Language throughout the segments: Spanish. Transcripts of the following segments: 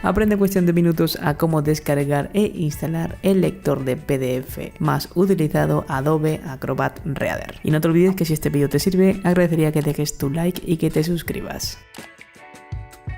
Aprende en cuestión de minutos a cómo descargar e instalar el lector de PDF más utilizado, Adobe Acrobat Reader. Y no te olvides que si este vídeo te sirve, agradecería que dejes tu like y que te suscribas.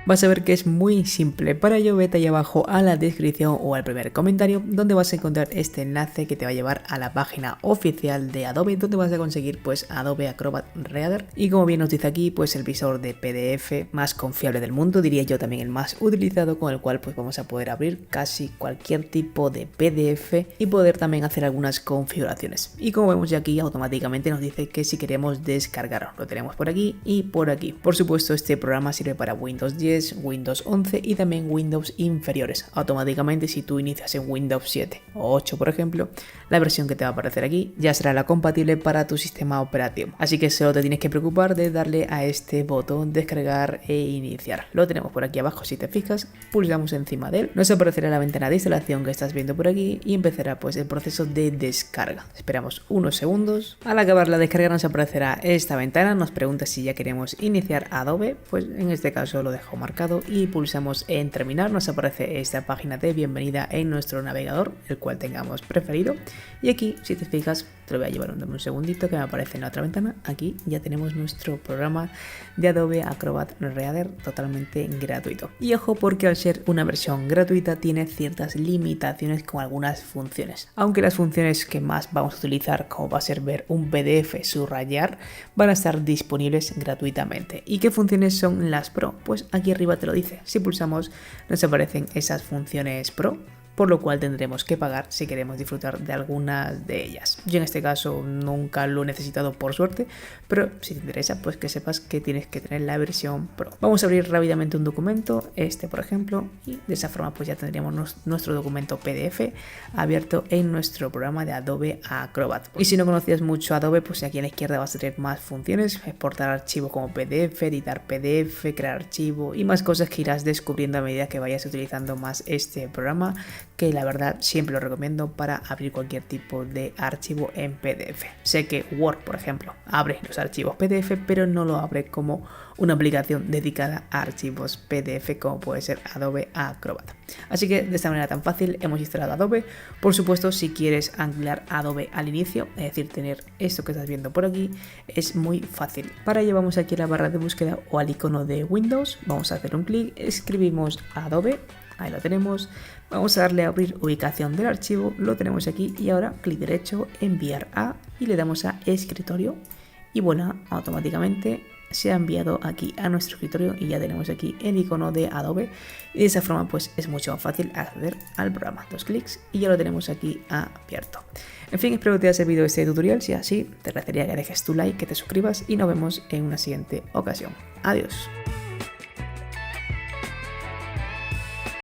Vas a ver que es muy simple. Para ello vete ahí abajo a la descripción o al primer comentario, donde vas a encontrar este enlace que te va a llevar a la página oficial de Adobe, donde vas a conseguir pues Adobe Acrobat Reader. Y como bien nos dice aquí, pues el visor de PDF más confiable del mundo, diría yo también el más utilizado, con el cual pues vamos a poder abrir casi cualquier tipo de PDF y poder también hacer algunas configuraciones. Y como vemos ya aquí, automáticamente nos dice que si queremos descargarlo, lo tenemos por aquí y por aquí. Por supuesto, este programa sirve para Windows 10, Windows 11 y también Windows inferiores. Automáticamente, si tú inicias en Windows 7 o 8, por ejemplo, la versión que te va a aparecer aquí ya será la compatible para tu sistema operativo. Así que solo te tienes que preocupar de darle a este botón descargar e iniciar. Lo tenemos por aquí abajo, si te fijas, pulsamos encima de él, nos aparecerá la ventana de instalación que estás viendo por aquí y empezará pues el proceso de descarga. Esperamos unos segundos. Al acabar la descarga nos aparecerá esta ventana, nos pregunta si ya queremos iniciar Adobe, pues en este caso lo dejo marcado y pulsamos en terminar. Nos aparece esta página de bienvenida en nuestro navegador, el cual tengamos preferido, y aquí si te fijas te lo voy a llevar un segundito que me aparece en la otra ventana. Aquí ya tenemos nuestro programa de Adobe Acrobat Reader totalmente gratuito. Y ojo, porque al ser una versión gratuita tiene ciertas limitaciones con algunas funciones, aunque las funciones que más vamos a utilizar, como va a ser ver un PDF, subrayar, van a estar disponibles gratuitamente. ¿Y qué funciones son las Pro? Pues aquí arriba te lo dice. Si pulsamos nos aparecen esas funciones Pro, por lo cual tendremos que pagar si queremos disfrutar de algunas de ellas. Yo en este caso nunca lo he necesitado, por suerte, pero si te interesa, pues que sepas que tienes que tener la versión Pro. Vamos a abrir rápidamente un documento, este por ejemplo, y de esa forma pues ya tendríamos nuestro documento PDF abierto en nuestro programa de Adobe Acrobat. Y si no conocías mucho Adobe, pues aquí a la izquierda vas a tener más funciones: exportar archivo como PDF, editar PDF, crear archivo y más cosas que irás descubriendo a medida que vayas utilizando más este programa, que la verdad siempre lo recomiendo para abrir cualquier tipo de archivo en PDF. Sé que Word, por ejemplo, abre los archivos PDF, pero no lo abre como una aplicación dedicada a archivos PDF como puede ser Adobe Acrobat. Así que de esta manera tan fácil hemos instalado Adobe. Por supuesto, si quieres anclar Adobe al inicio, es decir, tener esto que estás viendo por aquí, es muy fácil. Para ello vamos aquí a la barra de búsqueda o al icono de Windows, vamos a hacer un clic, escribimos Adobe. Ahí lo tenemos, vamos a darle a abrir ubicación del archivo, lo tenemos aquí y ahora clic derecho, enviar a, y le damos a escritorio y bueno, automáticamente se ha enviado aquí a nuestro escritorio y ya tenemos aquí el icono de Adobe y de esa forma pues es mucho más fácil acceder al programa. Dos clics y ya lo tenemos aquí abierto. En fin, espero que te haya servido este tutorial. Si es así, te agradecería que dejes tu like, que te suscribas y nos vemos en una siguiente ocasión. Adiós.